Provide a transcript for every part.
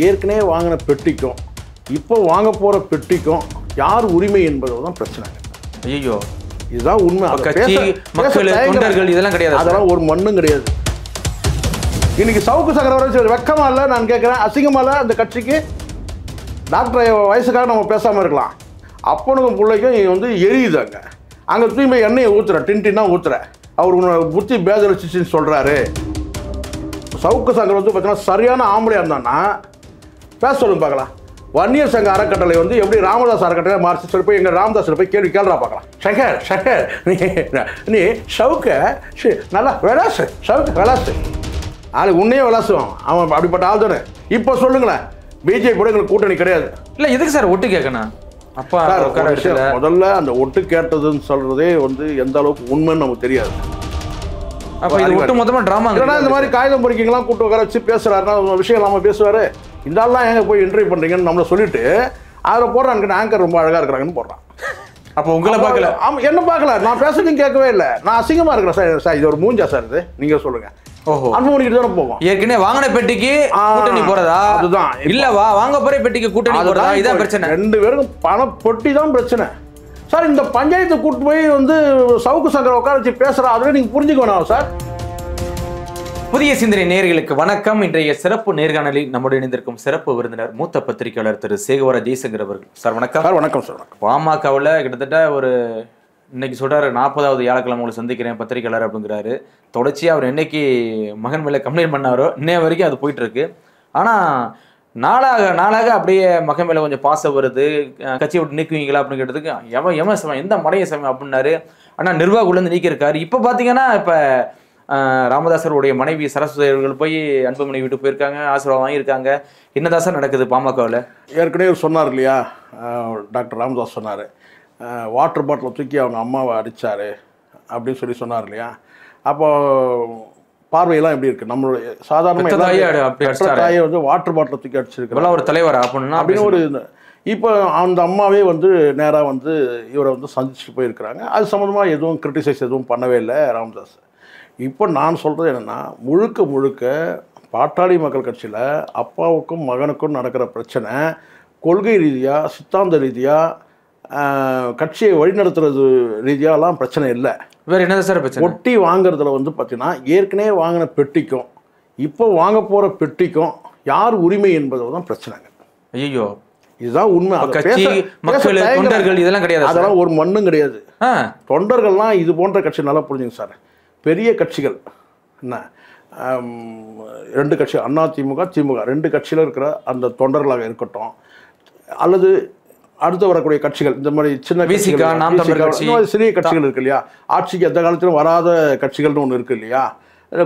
ஏற்கனவே வாங்கின பெட்டிக்கும் இப்போ வாங்க போகிற பெட்டிக்கும் யார் உரிமை என்பது தான் பிரச்சனை. ஐயோ, இதுதான் உண்மை. கட்சி மக்கள் தொண்டர்கள் இதெல்லாம் கிடையாது, அதெல்லாம் ஒரு மண்ணும் கிடையாது. இன்னைக்கு சவுக்கு சக்கரவர்த்தி வெக்கமா இல்லை, நான் கேட்குறேன், அசிங்கமா இல்லை அந்த கட்சிக்கு? டாக்டர் வயசுக்காக நம்ம பேசாமல் இருக்கலாம். அப்பனுக்கும் பிள்ளைக்கும் வந்து எரியுது. அங்கே தூய்மை எண்ணெயை ஊற்றுற டின்டின்னா ஊற்றுற அவர் புத்தி பேதலிச்சின்னு சொல்கிறாரு. சவுக்கு சங்கர் வந்து பார்த்தீங்கன்னா சரியான ஆம்பளையாக இருந்தான்னா பேச சொல்லுங்க பார்க்கலாம். வன்னியர் சங்க அறக்கட்டளை வந்து எப்படி ராமதாஸ் அறக்கட்டளை மாறிச்சு சொல்லி போய் எங்கள் ராமதாஸில் போய் கேள்வி கேள்றா பார்க்கலாம். சங்கர் நீ சவுக்க நல்லா விளாசு, சவுக்கு விளாசு, ஆளு உன்னையே விளாசுவான் அவன், அப்படிப்பட்ட ஆள் தானே. இப்போ சொல்லுங்களேன், பிஜேபி கூட எங்களுக்கு கூட்டணி கிடையாது. இல்லை எதுக்கு சார் ஒட்டு கேட்கணும்? அப்பா முதல்ல அந்த ஒட்டு கேட்டதுன்னு சொல்றதே வந்து எந்த அளவுக்கு உண்மைன்னு நமக்கு தெரியாது. அப்போ இது ஒட்டு மொத்தமா டிராமா. இந்த மாதிரி காகிதம் பொறிக்கிங்களாம் கூட்டு உட்கார வச்சு பேசுறாருன்னா விஷயம் இல்லாமல் பேசுவாரு. இந்த ஆள்லாம் எங்க போய் இன்டர்வியூ பண்றீங்கன்னு நம்மளை சொல்லிட்டு அதில் போடுறான்னு ஆங்கர் ரொம்ப அழகா இருக்கிறாங்கன்னு போடுறான். அப்போ உங்களை பார்க்கல? என்ன பார்க்கல, நான் பேசுறதும் கேட்கவே இல்லை, நான் அசிங்கமா இருக்கிறேன் சார். சார் இது ஒரு மூஞ்சா சார் இது? நீங்க சொல்லுங்க. ஓஹோ, அனுமதிக்கிட்டு தானே போவோம். ஏற்கனவே வாங்கின பெட்டிக்கு கூட்டணி போறதா? அதுதான். இல்லவா வாங்க போற பெட்டிக்கு கூட்டணி போறதா? இதான் பிரச்சனை. ரெண்டு பேருக்கும் பண பொட்டி தான் பிரச்சனை சார். இந்த பஞ்சாயத்தை கூட்டு போய் வந்து சவுக்கு சங்கர் உட்கார வச்சு பேசுறா, அதுல நீங்க புரிஞ்சுக்க வேணாம் சார். புதிய சிந்தனை நேயர்களுக்கு வணக்கம். இன்றைய சிறப்பு நேர்காணலில் நம்முடைய இணைந்திருக்கும் சிறப்பு விருந்தினர் மூத்த பத்திரிகையாளர் திரு சேகவர ஜெய்சங்கர் அவர்கள். சார் வணக்கம். சார் வணக்கம் சார். பாமகவில் கிட்டத்தட்ட ஒரு இன்னைக்கு சொல்றாரு 40வது வியாழக்கிழமை உங்களை சந்திக்கிறேன் பத்திரிகையாளர் அப்படிங்கிறாரு. தொடர்ச்சியாக அவர் என்னைக்கு மகன் மேலே கம்ப்ளைண்ட் பண்ணாரோ இன்னைய வரைக்கும் அது போயிட்டு இருக்கு. ஆனால் நாளாக அப்படியே மகன் மேலே கொஞ்சம் பாசம் வருது. கட்சியை விட்டு நீக்குவீங்களா அப்படின்னு கேட்டதுக்கு எம சமயம் எந்த மடைய சமயம் அப்படின்னாரு. ஆனால் நிர்வாகிலேருந்து நீக்கியிருக்காரு. இப்போ பார்த்தீங்கன்னா இப்போ ராமதாசருடைய மனைவி சரஸ்வதி அவர்கள் போய் அன்புமணி வீட்டு போயிருக்காங்க, ஆசீர்வாதம் வாங்கியிருக்காங்க. என்னதான் சார் நடக்குது பாமகவில்? ஏற்கனவே சொன்னார் இல்லையா, டாக்டர் ராமதாஸ் சொன்னார், வாட்டர் பாட்டிலை தூக்கி அவங்க அம்மாவை அடித்தார் அப்படின்னு சொன்னார் இல்லையா. அப்போ பார்வையெல்லாம் எப்படி இருக்குது? நம்மளுடைய சாதாரண தாயை வந்து வாட்டர் பாட்டிலை தூக்கி அடிச்சிருக்கிறா ஒரு தலைவர் அப்படின்னு ஒரு இப்போ அந்த அம்மாவே வந்து நேராக வந்து இவரை வந்து சந்திச்சுட்டு போயிருக்கிறாங்க. அது சம்மந்தமாக எதுவும் கிரிட்டிசைஸ் எதுவும் பண்ணவே இல்லை ராமதாஸ். இப்போ நான் சொல்கிறது என்னென்னா, முழுக்க பாட்டாளி மக்கள் கட்சியில் அப்பாவுக்கும் மகனுக்கும் நடக்கிற பிரச்சனை கொள்கை ரீதியாக சித்தாந்த ரீதியாக கட்சியை வழிநடத்துறது ரீதியாலாம் பிரச்சனை இல்லை. வேறு என்னது சார் பிரச்சனை? ஒட்டி வாங்குறதுல வந்து பார்த்தீங்கன்னா ஏற்கனவே வாங்கின பெட்டிக்கும் இப்போ வாங்க போகிற பெட்டிக்கும் யார் உரிமை என்பது தான் பிரச்சனைங்க. ஐயோ, இதுதான் உண்மை. தொண்டர்கள் இதெல்லாம் கிடையாது, அதெல்லாம் ஒரு மண்ணும் கிடையாது. தொண்டர்கள்லாம் இது போன்ற கட்சி நல்லா புரிஞ்சுங்க சார். பெரிய கட்சிகள் என்ன, 2 கட்சி அதிமுக திமுக 2 கட்சியில் இருக்கிற அந்த தொண்டர்களாக இருக்கட்டும், அல்லது அடுத்து வரக்கூடிய கட்சிகள் இந்த மாதிரி சின்ன சிறிய கட்சிகள் இருக்கு இல்லையா, ஆட்சிக்கு எந்த காலத்திலும் வராத கட்சிகள்னு ஒன்று இருக்கு இல்லையா,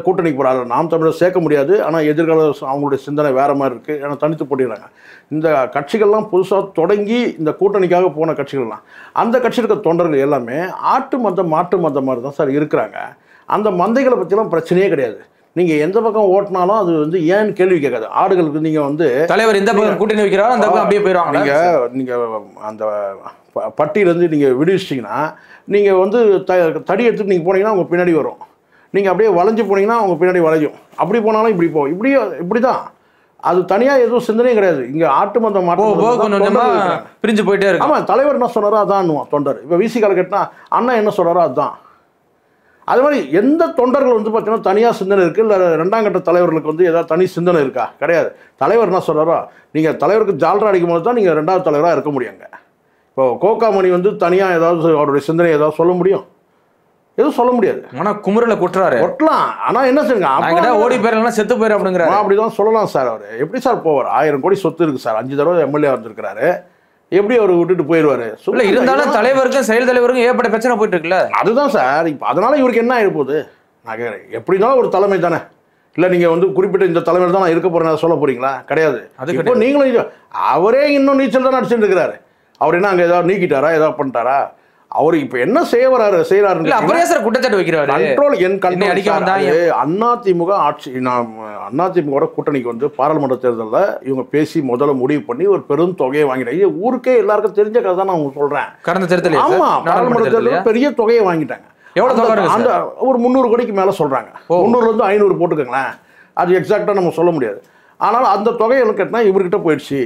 கூட்டணிக்கு போகிறாங்க. நாம் தமிழர் சேர்க்க முடியாது, ஆனால் எதிர்கால அவங்களுடைய சிந்தனை வேறு மாதிரி இருக்குது, ஏன்னா தனித்து போட்டிடுறாங்க. இந்த கட்சிகள்லாம் புதுசாக தொடங்கி இந்த கூட்டணிக்காக போன கட்சிகள்லாம் அந்த கட்சியில் இருக்கிற தொண்டர்கள் எல்லாமே ஆட்டு மந்தம் மாட்டு மந்தம் மாதிரி தான் சார் இருக்கிறாங்க. அந்த மந்தைகளை பற்றிலாம் பிரச்சனையே கிடையாது. நீங்கள் எந்த பக்கம் ஓட்டினாலும் அது வந்து ஏன்னு கேள்வி கேட்காது. ஆடுகளுக்கு நீங்கள் வந்து தலைவர் இந்த பக்கம் கூட்டணி வைக்கிறாரோ அந்த பக்கம் அப்படியே போயிடுவாங்க. நீங்கள் அந்த பட்டியிலேருந்து நீங்கள் விடுவிச்சிட்டிங்கன்னா நீங்கள் வந்து தடி எடுத்துகிட்டு நீங்கள் போனீங்கன்னா அவங்க பின்னாடி வரும். நீங்கள் அப்படியே வளைஞ்சு போனீங்கன்னா அவங்க பின்னாடி வளையும். அப்படி போனாலும் இப்படி போகும். இப்படி தான். அது தனியாக எதுவும் சிந்தனையும் கிடையாது. இங்கே ஆட்டு மந்தம் பிரிஞ்சு போயிட்டே இருக்கு. ஆமாம், தலைவர் என்ன சொல்கிறாரோ அதான் தொண்டர். இப்போ விசி கால கேட்டால் அண்ணா என்ன சொல்கிறாரோ அதுதான். அது மாதிரி எந்த தொண்டர்கள் வந்து பார்த்தீங்கன்னா தனியாக சிந்தனை இருக்குது, இல்லை 2ஆம் கட்ட தலைவர்களுக்கு வந்து ஏதாவது தனி சிந்தனை இருக்கா? கிடையாது. தலைவர் என்ன சொல்கிறாரோ, நீங்கள் தலைவருக்கு ஜால்ரா அடிக்கும் போது தான் நீங்கள் 2வது தலைவராக இருக்க முடியுங்க. இப்போ கோகாமணி வந்து தனியாக ஏதாவது அவருடைய சிந்தனை ஏதாவது சொல்ல முடியும்? எதுவும் சொல்ல முடியாது. ஆனால் குமுறல கொட்டலாம். ஆனால் என்ன செய்யுங்க, ஓடி போயிடலாம் செத்து போயிடும் அப்படிங்கிறாரு. அப்படிதான் சொல்லலாம் சார். அவர் எப்படி சார் போவார்? 1000 கோடி சொத்து இருக்குது சார், 5 தடவை எம்எல்ஏ வந்திருக்கிறாரு, எப்படி அவர் விட்டுட்டு போயிடுவாரு? சொல்ல இருந்தாலும் தலைவருக்கும் செயல் தலைவருக்கும் ஏற்பட்ட பிரச்சனை போயிட்டு இருக்குல்ல. அதுதான் சார். இப்போ அதனால இவருக்கு என்ன ஆகிருப்போகுது? நான் கேட்குறேன், எப்படினாலும் ஒரு தலைமை தானே. இல்லை நீங்கள் வந்து குறிப்பிட்ட இந்த தலைமையில் தான் நான் இருக்க போகிறேன் சொல்ல போகிறீங்களா? கிடையாது. இப்போ நீங்களும் அவரே இன்னும் நீச்சல் தானே அடிச்சுட்டு இருக்கிறாரு. அவர் என்ன அங்கே ஏதாவது நீக்கிட்டாரா, ஏதாவது பண்ணிட்டாரா? அவர் இப்ப என்ன செய்யறாரு குற்றச்சாட்டு வைக்கிறாரு. அதிமுக ஆட்சி, அதிமுக கூட்டணிக்கு வந்து பாராளுமன்ற தேர்தலில் இவங்க பேசி முதல்ல முடிவு பண்ணி ஒரு பெரும் தொகையை வாங்கிட்டாங்க. ஊருக்கே எல்லாருக்கும் தெரிஞ்ச கதை தான் நான் சொல்றேன். கடந்த தேர்தல் ஆமா, பாராளுமன்ற தேர்தலில் பெரிய தொகையை வாங்கிட்டாங்க. அந்த ஒரு 300 கோடிக்கு மேல சொல்றாங்க. 300 இருந்து 500 போட்டுக்கங்களேன், அது எக்ஸாக்டா நம்ம சொல்ல முடியாது. ஆனாலும் அந்த தொகை கேட்டால் இவர்கிட்ட போயிடுச்சு,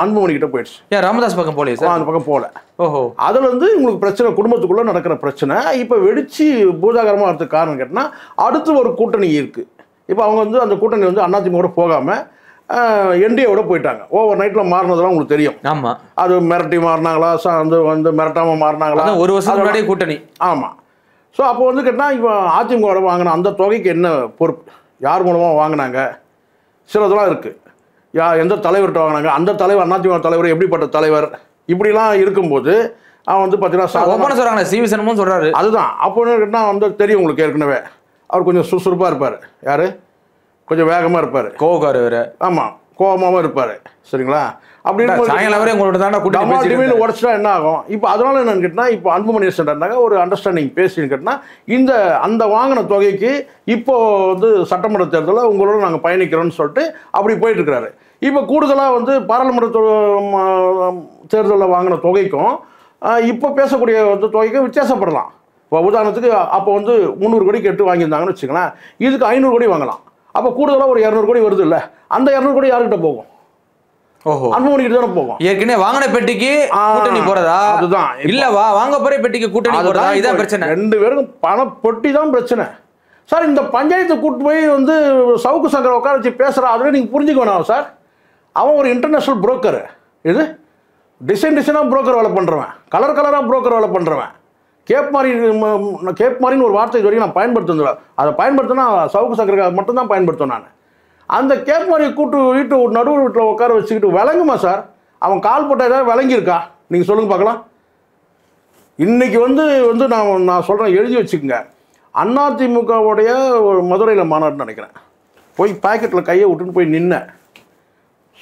அன்புமணி கிட்ட போயிடுச்சு. ஏன் ராமதாஸ் பக்கம் போலே சார்? அந்த பக்கம் போகல. ஓஹோ. அதுல உங்களுக்கு பிரச்சனை, குடும்பத்துக்குள்ள நடக்கிற பிரச்சனை இப்போ வெடிச்சு பூதாகரமாக வரதுக்கு காரணம் கேட்டால் அடுத்து ஒரு கூட்டணி இருக்கு. இப்போ அவங்க அந்த கூட்டணி அதிமுக போகாமல் என்டிஏவோட போயிட்டாங்க. ஓவர் நைட்டில் மாறினதெல்லாம் உங்களுக்கு தெரியும். ஆமாம். அது மிரட்டி மாறினாங்களா, மிரட்டாமல் மாறினாங்களா, ஒரு வருஷம் முன்னாடியே கூட்டணி. ஆமாம். ஸோ அப்போ கேட்டால் இப்போ அதிமுகவோட வாங்கின அந்த தொகைக்கு என்ன பொறுப்பு, யார் மூலமாக வாங்கினாங்க, சிலதெல்லாம் இருக்குது. எந்த தலைவர்கிட்ட வாங்கினாங்க, அந்த தலைவர் அதிமுக தலைவர் எப்படிப்பட்ட தலைவர், இப்படிலாம் இருக்கும்போது அவன் பார்த்தீங்கன்னா சொல்கிறாங்க சிவி சண்முகம் சொல்கிறாரு. அதுதான். அப்போ கேட்டால் தெரியும் உங்களுக்கு ஏற்கனவே அவர் கொஞ்சம் சுறுசுறுப்பாக இருப்பார். யார்? கொஞ்சம் வேகமாக இருப்பார், கோவக்காரர் வேறு. ஆமாம், கோபமாகவும் இருப்பார். சரிங்களா? அப்படின்னு உடச்சிட்டா என்ன ஆகும்? இப்போ அதனால என்னன்னு கேட்டால் இப்போ அன்புமணி சென்றாங்க ஒரு அண்டர்ஸ்டாண்டிங் பேசின்னு கேட்டால் அந்த வாங்கின தொகைக்கு இப்போ சட்டமன்ற தேர்தலில் உங்களோட நாங்கள் பயணிக்கிறோம்னு சொல்லிட்டு அப்படி போயிட்டு இருக்கிறாரு. இப்போ கூடுதலாக பாராளுமன்ற தேர்தலில் வாங்கின தொகைக்கும் இப்போ பேசக்கூடிய தொகைக்கும் வித்தியாசப்படலாம். இப்போ உதாரணத்துக்கு அப்போ 300 கோடி கேட்டு வாங்கியிருந்தாங்கன்னு வச்சுக்கலாம், இதுக்கு 500 கோடி வாங்கலாம். அப்போ கூடுதலாக ஒரு 200 கோடி வருது இல்லை, அந்த 200 கோடி யார்கிட்ட போகும்? ஓஹோ, அன்புமணி கிட்ட தானே போகும். ஏற்கனவே வாங்கின பெட்டிக்கு கூட்டணி போறதா? அதுதான். இல்லவா வாங்க போற பெட்டிக்கு கூட்டணி போறதா? இதான் பிரச்சனை. ரெண்டு பேரும் பண பொட்டி தான் பிரச்சனை. சார் இந்த பஞ்சாயத்தை கூட்டு போய் சவுக்கு சங்கரை உட்கார வச்சு பேசுறா, அதுல நீங்க புரிஞ்சுக்க வேணாம் சார். அவன் ஒரு இன்டர்நேஷனல் புரோக்கர். இது டிசைனாக புரோக்கர் வேலை பண்ணுறவன், கலராக புரோக்கர் வேலை பண்ணுறவன். கேப் மாரின்னு ஒரு வார்த்தை இது வரைக்கும் நான் பயன்படுத்துறதில்ல. அதை பயன்படுத்தினா சவுக்கு சங்கரை மட்டும்தான் பயன்படுத்துவேன் நான். அந்த கேப் மாதிரி கூட்டு வீட்டு நடுவு வீட்டில் உட்கார வச்சுக்கிட்டு விளங்குமா சார்? அவன் கால் போட்ட ஏதாவது விளங்கியிருக்கா? நீங்கள் சொல்லுங்கள் பார்க்கலாம். இன்றைக்கி நான் சொல்கிறேன், எழுதி வச்சுக்கோங்க. அதிமுகவுடைய ஒரு மதுரையில் மாநாடுன்னு நினைக்கிறேன். போய் பாக்கெட்டில் கையை விட்டுன்னு போய் நின்ன,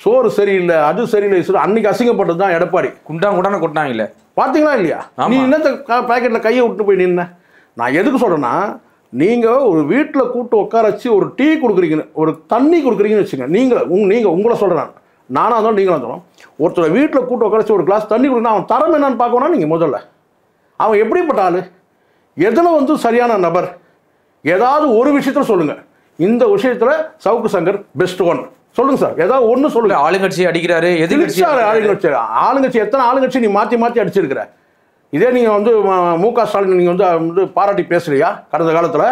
சோறு சரியில்லை, அது சரியில்லை, சார் அன்னைக்கு அசிங்கப்பட்டது தான் எடப்பாடி. குண்டான கொட்டினாங்க இல்லை, பார்த்தீங்களா இல்லையா? நீ என்னத்த பாக்கெட்டில் கையை விட்டு போய் நின்ன? நான் எதுக்கு சொல்கிறேன்னா, நீங்கள் ஒரு வீட்டில் கூட்டு உட்கார வச்சு ஒரு டீ கொடுக்குறீங்கன்னு, ஒரு தண்ணி கொடுக்குறீங்கன்னு வச்சுங்க. நீங்கள் உங்களை சொல்கிறேன், நானாக இருந்தாலும் நீங்களும் சொல்கிறோம். ஒருத்தர் வீட்டில் கூட்டு உட்கார வச்சு ஒரு கிளாஸ் தண்ணி கொடுக்கணும், அவன் தரம் என்னன்னு பார்க்கணும். நீங்கள் முதல்ல அவன் எப்படிப்பட்ட ஆள், எதில் சரியான நபர், ஏதாவது ஒரு விஷயத்தில் சொல்லுங்கள். இந்த விஷயத்தில் சவுக்கு சங்கர் பெஸ்ட் ஒன் சொல்லுங்க சார். ஏதாவது ஒன்று சொல்லுங்க. ஆளுங்கட்சி அடிக்கிறாரு, எதிர்கட்சி ஆளுங்கட்சி எத்தனை ஆளுங்கட்சி நீ மாற்றி மாற்றி அடிச்சிருக்கிற? இதே நீங்கள் மு.க. ஸ்டாலின் நீங்கள் பாராட்டி பேசுறியா கடந்த காலத்தில்?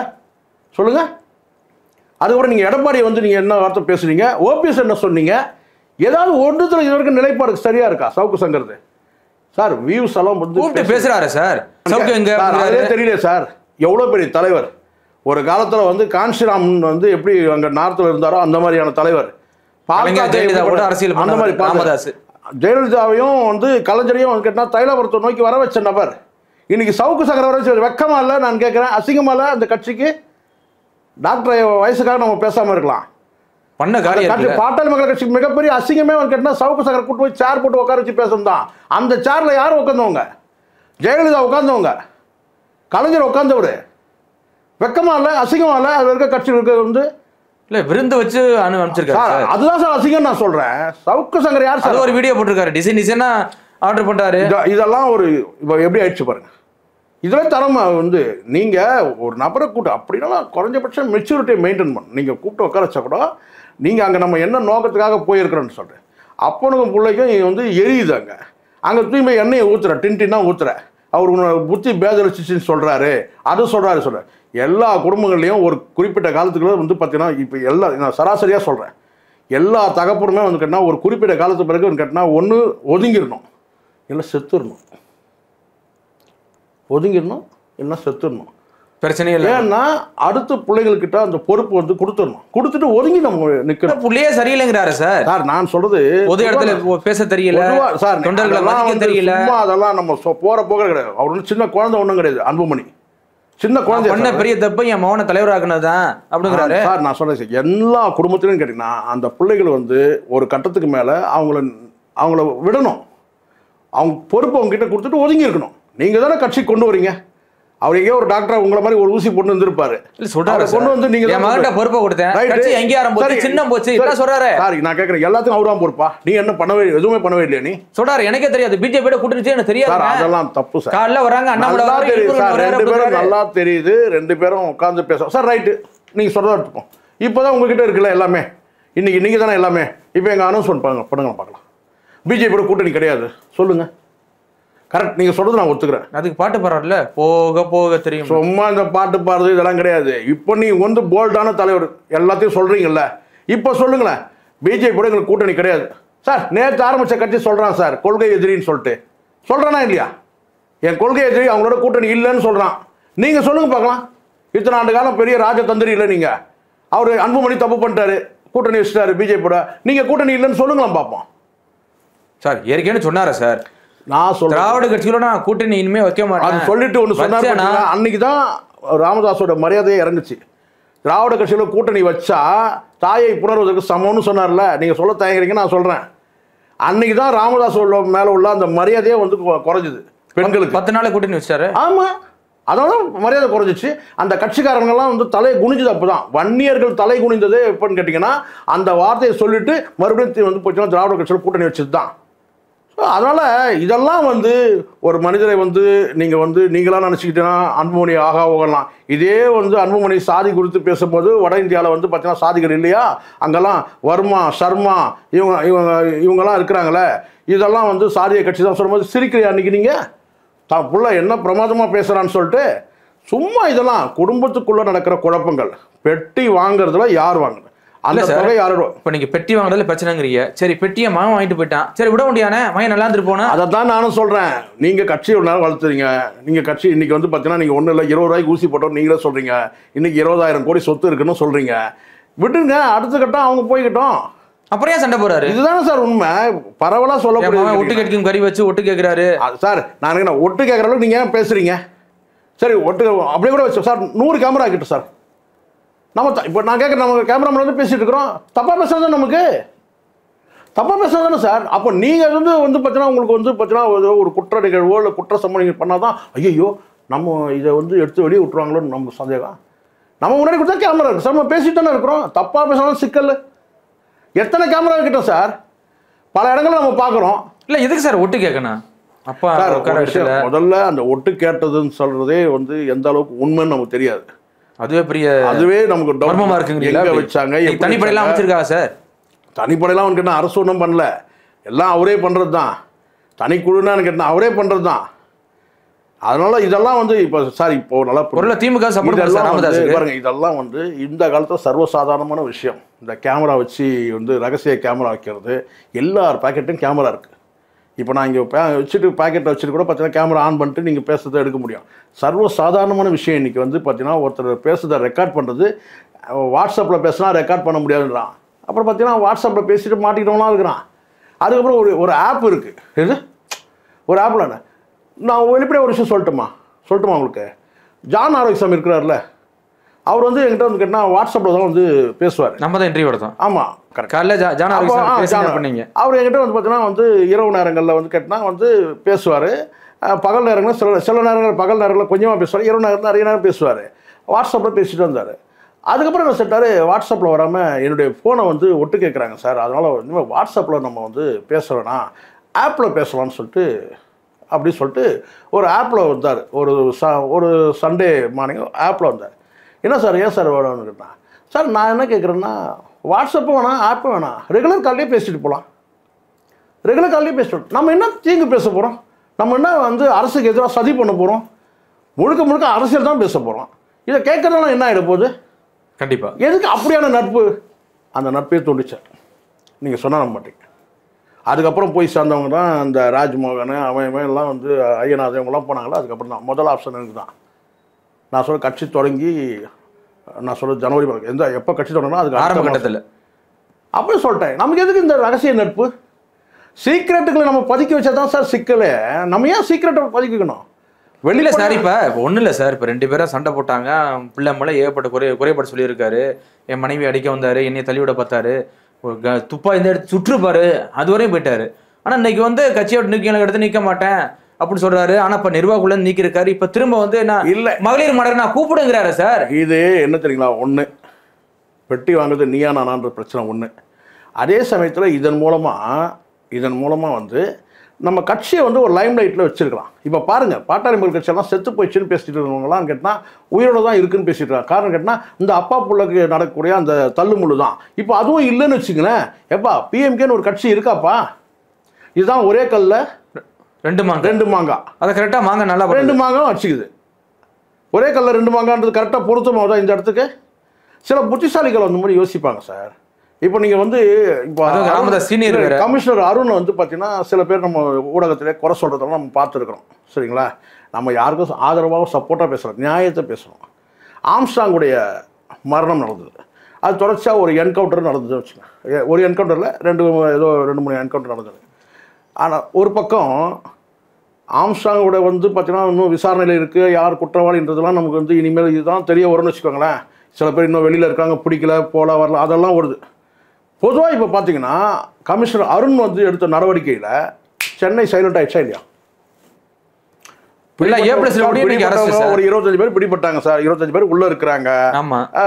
சொல்லுங்கள். அதுக்கப்புறம் நீங்கள் எடப்பாடி நீங்கள் என்ன வார்த்தை பேசுறீங்க, ஓபிஎஸ் என்ன சொன்னீங்க, ஏதாவது ஒன்றுத்தில் இது வரைக்கும் நிலைப்பாடு சரியா இருக்கா சவுக்கு சங்கர்து? சார் வியூஸ் எல்லாம் பேசுறாரு சார். தெரியல சார், எவ்வளோ பெரிய தலைவர். ஒரு காலத்தில் காஞ்சிராம் எப்படி அங்கே நார்த்தில் இருந்தாரோ அந்த மாதிரியான தலைவர். அரசியல் அந்த மாதிரி ராமதாஸ் ஜெயலலிதாவையும் கலைஞரையும் கேட்டால் தைலாபுரத்தை நோக்கி வர வச்ச நபர். இன்னைக்கு சவுக்கு சங்கரை வர வெக்கமா இல்லை? நான் கேட்குறேன், அசிங்கமா இல்லை அந்த கட்சிக்கு? டாக்டர் வயசுக்காக நம்ம பேசாமல் இருக்கலாம். பாட்டாளி மக்கள் கட்சி மிகப்பெரிய அசிங்கமே கேட்டால் சவுக்கு சங்கரை கூட்டு போய் சேர் போட்டு உட்கார வச்சு பேசணும் தான். அந்த சேர்ல யாரும் உட்காந்தவங்க? ஜெயலலிதா உட்காந்தவங்க, கலைஞர் உட்காந்தவர். வெக்கமா இல்லை, அசிங்கமா இல்லை? அது இருக்க கட்சி இருக்க இல்ல விருந்து வச்சு அனுப்பிச்சிருக்காரு. அதுதான் சார் அசிங்கம் நான் சொல்றேன். சவுக்கு சங்கர் யார் சார்? ஒரு வீடியோ போட்டிருக்காரு, டிசைனா ஆர்டர் பண்றாரு. இதெல்லாம் ஒரு இப்போ எப்படி ஆயிடுச்சு பாருங்க. இதுல தரம் நீங்க ஒரு நபரை கூட்டு அப்படின்னா குறைஞ்சபட்சம் மெச்சூரிட்டியை மெயின்டைன் பண்ணணும். நீங்க கூப்பிட்டு உட்கார வச்சா கூட நீங்க அங்க நம்ம என்ன நோக்கத்துக்காக போயிருக்கிறோன்னு சொல்றேன். அப்பனுக்கும் பிள்ளைக்கும் எரியுது. அங்க தூய்மை எண்ணெயை ஊத்துற, டின்டின்னா ஊத்துற. அவர் புத்தி பேதலிச்சின்னு சொல்றாரு, அது சொல்றாரு. எல்லா குடும்பங்கள்லையும் ஒரு குறிப்பிட்ட காலத்துக்குள்ள பார்த்தீங்கன்னா இப்போ நான் சராசரியாக சொல்கிறேன், எல்லா தகப்பனுமே கேட்டால் ஒரு குறிப்பிட்ட காலத்துக்கு பிறகு கேட்டால் ஒன்று ஒதுங்கிடணும், இல்லை செத்துடணும். ஒதுங்கிடணும் இல்லைன்னா செத்துடணும், பிரச்சனையே இல்லை. ஏன்னா அடுத்த பிள்ளைங்கள்கிட்ட அந்த பொறுப்பு கொடுத்துடணும். கொடுத்துட்டு ஒதுங்கி நம்ம நிற்கணும். பிள்ளையே சரியில்லைங்கிறாரு சார். சார் நான் சொல்றது பொது இடத்துல பேச தெரியல சார், தெரியல. அதெல்லாம் நம்ம போற போக கிடையாது. அவர் சின்ன குழந்தை ஒன்றும் கிடையாது. அன்புமணி சின்ன குழந்தை பண்ண பெரிய தப்பு என் மகனை தலைவராக்குனதுதான் அப்படிங்கிறாரு சார். நான் சொல்றேன், எல்லா குடும்பத்திலும் கேட்டீங்கன்னா அந்த பிள்ளைகள் ஒரு கட்டத்துக்கு மேல அவங்கள விடணும். அவங்க பொறுப்பு அவங்க கிட்ட கொடுத்துட்டு ஒதுங்கி இருக்கணும். நீங்க தானே கட்சி கொண்டு வரீங்க. அவர் எங்கேயோ ஒரு டாக்டர் உங்களை மாதிரி ஒரு ஊசி போட்டு இருந்திருப்பாரு. கொண்டு நீங்க மகன்கிட்ட பொறுப்பை கொடுத்தேன், எங்கேயா ஆரம்பிச்சு சின்ன போச்சு என்ன சொல்றாரு சார்? நான் கேட்கறேன், எல்லாத்துக்கும் அவராம் பொறுப்பா? நீ என்ன பண்ணவே எதுவுமே பண்ணவே இல்லையா? நீ சொல்றாரு எனக்கே தெரியாது, பிஜேபியோட கூட்டணி எனக்கு தெரியாது. அதெல்லாம் தப்பு சார். காலைல வராங்க, ரெண்டு பேரும் நல்லா தெரியுது, ரெண்டு பேரும் உட்கார்ந்து பேசுறோம் சார். ரைட்டு, நீங்க சொல்றதா எடுத்துப்போம். இப்போதான் உங்ககிட்ட இருக்குல்ல எல்லாமே. இன்னைக்கு நீங்கள் தானே எல்லாமே. இப்போ எங்கள் அனௌன்ஸ்மெண்ட் பண்ணுங்க பார்க்கலாம். பிஜேபியோட கூட்டணி கிடையாது சொல்லுங்கள். கரெக்ட், நீங்கள் சொல்கிறது நான் ஒத்துக்கிறேன். அதுக்கு பாட்டு பாடுறாருல, போக போக தெரியும். சும்மா இந்த பாட்டு பாடுறது இதெல்லாம் கிடையாது. இப்போ நீங்கள் வந்து போல்டான தலைவர் எல்லாத்தையும் சொல்கிறீங்கல்ல, இப்போ சொல்லுங்களேன். பிஜேபியோட எங்களுக்கு கூட்டணி கிடையாது சார். நேற்று ஆரம்பித்த கட்சி சொல்கிறான் சார் கொள்கை எதிரின்னு சொல்லிட்டு. சொல்கிறானா இல்லையா? என் கொள்கை எதிரி அவங்களோட கூட்டணி இல்லைன்னு சொல்கிறான். நீங்கள் சொல்லுங்கள் பார்க்கலாம். இத்தனை ஆண்டு காலம் பெரிய ராஜதந்திரி இல்லை நீங்கள். அவர் அன்புமணி தப்பு பண்ணிட்டாரு, கூட்டணி வச்சுட்டாரு பிஜேபியோட. நீங்கள் கூட்டணி இல்லைன்னு சொல்லுங்களாம் பார்ப்போம். சார் ஏற்கனவே சொன்னாரா சார்? நான் சொல்றேன் திராவிட கட்சிகளோட நான் கூட்டணி இனிமே வைக்க மாட்டேன் அது சொல்லிட்டு ஒன்று சொன்னார். அன்னைக்கு தான் ராமதாஸோட மரியாதையே இறங்குச்சு. திராவிட கட்சியில் கூட்டணி வச்சா தாயை புணர்வதற்கு சமம்னு சொன்னார்ல. நீங்கள் சொல்ல தயங்குறீங்க, நான் சொல்கிறேன். அன்னைக்கு தான் ராமதாஸோட மேலே உள்ள அந்த மரியாதையே வந்து குறைஞ்சிது பெண்களுக்கு. 10 நாள் கூட்டணி வச்சாரு. ஆமாம், அதனால மரியாதை குறைஞ்சிச்சு. அந்த கட்சிக்காரங்கெல்லாம் வந்து தலையை குனிஞ்சது அப்போ தான். வன்னியர்கள் தலை குனிந்தது எப்போன்னு கேட்டிங்கன்னா அந்த வார்த்தையை சொல்லிட்டு மறுபடியும் வந்து போச்சுன்னா திராவிட கட்சியில் கூட்டணி வச்சது தான். அதனால் இதெல்லாம் வந்து ஒரு மனிதரை வந்து நீங்கள் வந்து நீங்களாம் நினச்சிக்கிட்டீங்கன்னா அன்புமணி ஆகா போகலாம். இதே வந்து அன்புமணி சாதி குறித்து பேசும்போது வட இந்தியாவில் வந்து பார்த்தீங்கன்னா சாதிகள் இல்லையா, அங்கெல்லாம் வர்மா சர்மா இவங்கெல்லாம் இருக்கிறாங்களே, இதெல்லாம் வந்து சாதிய கட்சி தான் சொல்லும்போது சிரிக்கிறியா அன்றைக்கி நீங்கள்? தான் புள்ள என்ன பிரமாதமாக பேசுகிறான்னு சொல்லிட்டு. சும்மா இதெல்லாம் குடும்பத்துக்குள்ளே நடக்கிற குழப்பங்கள். பெட்டி வாங்குறதுல யார் வாங்குது? அந்த தொகை யாரும். இப்போ நீங்கள் பெட்டி வாங்குறதுல பிரச்சனைங்கிறீங்க. சரி, பெட்டியை மகன் வாங்கிட்டு போயிட்டான், சரி விட முடியானே, மகன் நல்லா இருந்துட்டு போனா. அதை தான் நானும் சொல்கிறேன். நீங்கள் கட்சி ஒரு நேரம் வளர்த்துறீங்க. நீங்கள் கட்சி இன்றைக்கி வந்து பார்த்தீங்கன்னா நீங்கள் ஒன்றும் இல்லை 20 ரூபாய்க்கு ஊசி போட்டோம் நீங்களே சொல்கிறீங்க. இன்றைக்கி 20,000 கோடி சொத்து இருக்குன்னு சொல்கிறீங்க. விட்டுருங்க, அடுத்த கட்டம் அவங்க போய்கிட்டோம். அப்புறம் ஏன் சண்டை போறாரு? இதுதானே சார் உண்மை. பரவலாக சொல்லக்கூடிய ஒட்டு கேட்கும் கறி வச்சு ஒட்டு கேட்குறாரு சார். நான் என்ன ஒட்டு கேட்குற அளவுக்கு நீங்கள் ஏன் பேசுகிறீங்க? சரி, ஒட்டு அப்படியே கூட வச்சு சார் 100 கேமரா கிட்ட சார். நம்ம இப்போ நான் கேட்குறேன், நம்ம கேமராமேன் வந்து பேசிகிட்டு இருக்கிறோம். தப்பாக பேசுறது தான் நமக்கு. தப்பாக பேசுறது தானே சார். அப்போ நீங்கள் வந்து பார்த்தீங்கன்னா உங்களுக்கு வந்து பார்த்தீங்கன்னா ஒரு குற்ற நிகழ்வோ இல்லை குற்ற சம்பவம் நீங்கள் பண்ணால் தான் ஐயோ நம்ம இதை வந்து எடுத்து வெளியே விட்டுருவாங்களோன்னு நம்ம சந்தேகம். நம்ம முன்னாடி கொடுத்தா கேமரா இருக்குது சார், நம்ம பேசிட்டு தானே இருக்கிறோம். தப்பாக பேசினாலும் சிக்கல். எத்தனை கேமரா கிட்ட சார் பல இடங்களில் நம்ம பார்க்குறோம். இல்லை எதுக்கு சார் ஒட்டு கேட்கணும்? அப்பா முதல்ல அந்த ஒட்டு கேட்டதுன்னு சொல்கிறதே வந்து எந்த அளவுக்கு உண்மைன்னு நமக்கு தெரியாது. அதுவே நமக்கு டவுர்மமா இருக்குங்க. எங்க வச்சாங்க, தனிப்படையெல்லாம் வச்சிருக்காங்க சார். தனிப்படையெல்லாம் கேட்டால் அரசு ஒன்றும் பண்ணல, எல்லாம் அவரே பண்ணுறது தான். தனிக்குழுன்னு கேட்டால் அவரே பண்ணுறது தான். அதனால இதெல்லாம் வந்து இப்போ சார் இப்போ நல்லா திமுக பாருங்க. இதெல்லாம் வந்து இந்த காலத்தில் சர்வசாதாரணமான விஷயம். இந்த கேமரா வச்சு வந்து ரகசிய கேமரா வைக்கிறது, எல்லார் பாக்கெட்டும் கேமரா இருக்குது. இப்போ நான் இங்கே வச்சுட்டு பாக்கெட்டை வச்சுட்டு கூட பார்த்தீங்கன்னா கேமரா ஆன் பண்ணிட்டு நீங்கள் பேசுறதை எடுக்க முடியும். சர்வசாதாரணமான விஷயம். இன்றைக்கி வந்து பார்த்தீங்கன்னா ஒருத்தர் பேசுறதை ரெக்கார்ட் பண்ணுறது, வாட்ஸ்அப்பில் பேசினா ரெக்கார்ட் பண்ண முடியாதுன்றான். அப்புறம் பார்த்தீங்கன்னா வாட்ஸ்அப்பில் பேசிட்டு மாட்டிக்கிட்டவங்களாம் இருக்கிறான். அதுக்கப்புறம் ஒரு ஆப் இருக்குது. இது ஒரு ஆப்பில் நான் வெளிப்படையாக ஒரு விஷயம் சொல்லட்டுமா உங்களுக்கு? ஜான் ஆரோக்கியசாமி இருக்கிறார்ல, அவர் வந்து என்கிட்ட வந்து கேட்டால் வாட்ஸ்அப்பில் தான் வந்து பேசுவார். நம்ம தான் இன்டர்வியூ எடுத்தோம். ஆமாம், பண்ணீங்க. அவர் என்கிட்ட வந்து பார்த்தீங்கன்னா வந்து இரவு நேரங்களில் வந்து கேட்டால் வந்து பேசுவார். பகல் நேரங்களில் சில நேரங்கள் பகல் நேரங்களில் கொஞ்சமாக பேசுவார், இரவு நேரத்தில் நிறைய நேரம் பேசுவார். வாட்ஸ்அப்பில் பேசிட்டு வந்தார். அதுக்கப்புறம் என்ன சொல்லிட்டாரு, வாட்ஸ்அப்பில் வராமல் என்னுடைய ஃபோனை வந்து ஒட்டு கேட்குறாங்க சார், அதனால் இனிமேல் வாட்ஸ்அப்பில் நம்ம வந்து பேச வேணாம், ஆப்பில் பேசலாம்னு சொல்லிட்டு அப்படின்னு சொல்லிட்டு ஒரு ஆப்பில் வந்தார். ஒரு சண்டே மார்னிங் ஆப்பில் வந்தார். என்ன சார், ஏன் சார் வேணும்னு கேட்டான். சார் நான் என்ன கேட்குறேன்னா, வாட்ஸ்அப்பும் வேணாம், ஆப்பும் வேணாம், ரெகுலர் கால்லேயே பேசிட்டு போகலாம். ரெகுலர் கால்லேயே பேசிட்டு நம்ம என்ன தீங்கு பேச போகிறோம்? நம்ம என்ன வந்து அரசுக்கு எதிராக சதி பண்ண போகிறோம்? முழுக்க அரசியல் தான் பேச போகிறோம். இதை கேட்குறதுனால என்ன ஆகிட போகுது? கண்டிப்பாக. எதுக்கு அப்படியான நட்பு? அந்த நட்பே தோண்டிச்சார். நீங்கள் சொன்ன நம்ப மாட்டீங்க. அதுக்கப்புறம் போய் சேர்ந்தவங்க தான் இந்த ராஜ்மோகன் அவன் எல்லாம் வந்து ஐயநாதன் இவங்கெல்லாம் போனாங்களா. அதுக்கப்புறம் தான் முதல் ஆப்ஷன் எனக்கு தான். நான் சொல்ல கட்சி தொடங்கி நான் சொல்ல ஜனவரி எப்போ கட்சி தொடங்கினா அதுக்கு ஆரம்ப கட்டத்தில் அப்படி சொல்லிட்டேன். நமக்கு எதுக்கு இந்த ரகசிய நட்பு? சீக்ரெட்டுகளை நம்ம பதுக்கி வச்சா தான் சார் சிக்கலே. நம்ம ஏன் சீக்ரெட்டை பதுக்கிக்கணும்? வெளியில சார் இப்போ ஒன்றும் இல்லை சார். இப்போ 2 பேரும் சண்டை போட்டாங்க, பிள்ளை மேலே ஏகப்பட்ட குறைபாடு சொல்லியிருக்காரு. என் மனைவி அடிக்க வந்தார், என்னையை தள்ளிவிட பார்த்தாரு, துப்பா இந்த எடுத்து சுற்றுப்பாரு, அதுவரையும் போயிட்டாரு. ஆனால் இன்னைக்கு வந்து கட்சியோட நீக்க எடுத்து நிற்க மாட்டேன் அப்படின்னு சொல்றாரு. ஆனால் இப்போ நிர்வாகுல நீக்கிருக்காரு. இப்போ திரும்ப வந்து நான் இல்லை மகளிர் மலர் நான் கூப்பிடுங்கிறாரு சார். இது என்ன தெரியுங்களா, ஒன்று பெட்டி வாங்குறது நீயா நானான்ற பிரச்சனை ஒன்று. அதே சமயத்தில் இதன் மூலமாக வந்து நம்ம கட்சியை வந்து ஒரு லைம் லைட்டில் வச்சிருக்கலாம். இப்போ பாருங்கள், பாட்டாளி மக்கள் கட்சியெல்லாம் செத்து போயிடுச்சுன்னு பேசிட்டு இருக்கவங்களாம் கேட்டால் உயிரோட தான் இருக்குன்னு பேசிட்டு இருக்காங்க. காரணம் கேட்டால் இந்த அப்பா புள்ளைக்கு நடக்கக்கூடிய அந்த தள்ளுமுள்ளு தான். இப்போ அதுவும் இல்லைன்னு வச்சுங்களேன். எப்பா பிஎம்கேன்னு ஒரு கட்சி இருக்காப்பா, இதுதான் ஒரே கல்ல ரெண்டு மாங்காய். அதை கரெக்டாக மாங்காய் நல்லா 2 மாங்காய் வச்சுக்குது. ஒரே கல்ல 2 மாங்கான்றது கரெக்டாக பொருத்தமாக தான் இந்த இடத்துக்கு. சில புத்திசாலிகள் அந்த மாதிரி யோசிப்பாங்க சார். இப்போ நீங்கள் வந்து இப்போ சீனியர் கமிஷனர் அருண் வந்து பார்த்தீங்கன்னா சில பேர் நம்ம ஊடகத்திலே குறை சொல்கிறதெல்லாம் நம்ம பார்த்துருக்குறோம். சரிங்களா? நம்ம யாருக்கும் ஆதரவாக சப்போர்ட்டாக பேசுகிறோம், நியாயத்தை பேசுகிறோம். ஆம்ஸ்டாங்குடைய மரணம் நடந்தது, அது தொடர்ச்சியாக ஒரு என்கவுண்டர் நடந்ததுன்னு வச்சுக்கோங்க. ஒரு என்கவுண்டரில் 2-3 என்கவுண்டர் நடந்தது. ஆனால் ஒரு பக்கம் ஆம்ஸ்டாங்கோட வந்து பார்த்தீங்கன்னா இன்னும் விசாரணையில் இருக்குது, யார் குற்றவாளின்றதெல்லாம் நமக்கு வந்து இனிமேல் இதுதான் தெரிய வரும்னு வச்சுக்கோங்களேன். சில பேர் இன்னும் வெளியில் இருக்காங்க, பிடிக்கல போல வரல, அதெல்லாம் வருது. பொதுவாக இப்போ பார்த்தீங்கன்னா கமிஷனர் அருண் வந்து எடுத்த நடவடிக்கையில் சென்னை சைலண்ட் ஆயிடுச்சா இல்லையா? ஒரு 25 பேர் பிடிப்பட்டாங்க சார், 25 பேர் உள்ள இருக்கிறாங்க,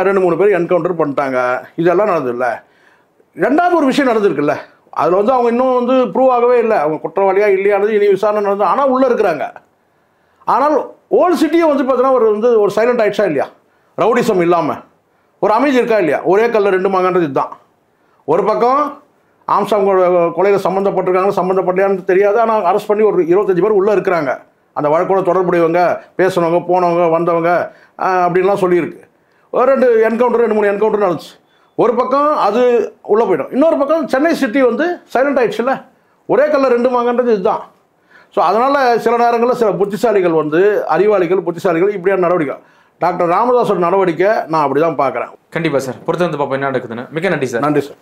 2-3 பேர் என்கவுண்டர் பண்ணிட்டாங்க, இதெல்லாம் நடந்தது இல்லை. ரெண்டாவது ஒரு விஷயம் நடந்திருக்குல்ல, அதில் வந்து அவங்க இன்னும் வந்து ப்ரூவ் ஆகவே இல்லை, அவங்க குற்றவாளியா இல்லையானது இனி விசாரணை நடந்தது. ஆனால் உள்ளே இருக்கிறாங்க. ஆனால் ஓல்டு சிட்டியை வந்து பார்த்தீங்கன்னா ஒரு சைலண்ட் ஆயிடுச்சா இல்லையா? ரவுடிசம் இல்லாமல் ஒரு அமைதி இருக்கா இல்லையா? ஒரே கல்ல 2 மாங்கான்றது இதுதான். ஒரு பக்கம் ஆம்ஸ்டாங் கொலையில் சம்மந்தப்பட்டலையான்னு தெரியாது, ஆனால் அரெஸ்ட் பண்ணி ஒரு 25 பேர் உள்ளே இருக்கிறாங்க. அந்த வழக்கோட தொடர்புடையவங்க, பேசுனவங்க, போனவங்க, வந்தவங்க அப்படின்லாம் சொல்லியிருக்கு. ஒரு 2 என்கவுண்டர் 2-3 என்கவுண்டர் நடந்துச்சு. ஒரு பக்கம் அது உள்ளே போயிடும். இன்னொரு பக்கம் சென்னை சிட்டி வந்து சைலண்ட் ஆயிடுச்சுல்ல, ஒரே கல்ல 2 மாங்கன்றது இதுதான். ஸோ அதனால் சில நேரங்களில் சில புத்திசாலிகள் வந்து அறிவாளிகள் புத்திசாலிகள் இப்படியான நடவடிக்கை. டாக்டர் ராமதாஸோட நடவடிக்கை நான் அப்படி தான் பார்க்குறேன். கண்டிப்பாக சார், பொறுத்து வந்து பார்ப்போம் என்ன நடக்குதுன்னு. மிக்க நன்றி சார். நன்றி சார்.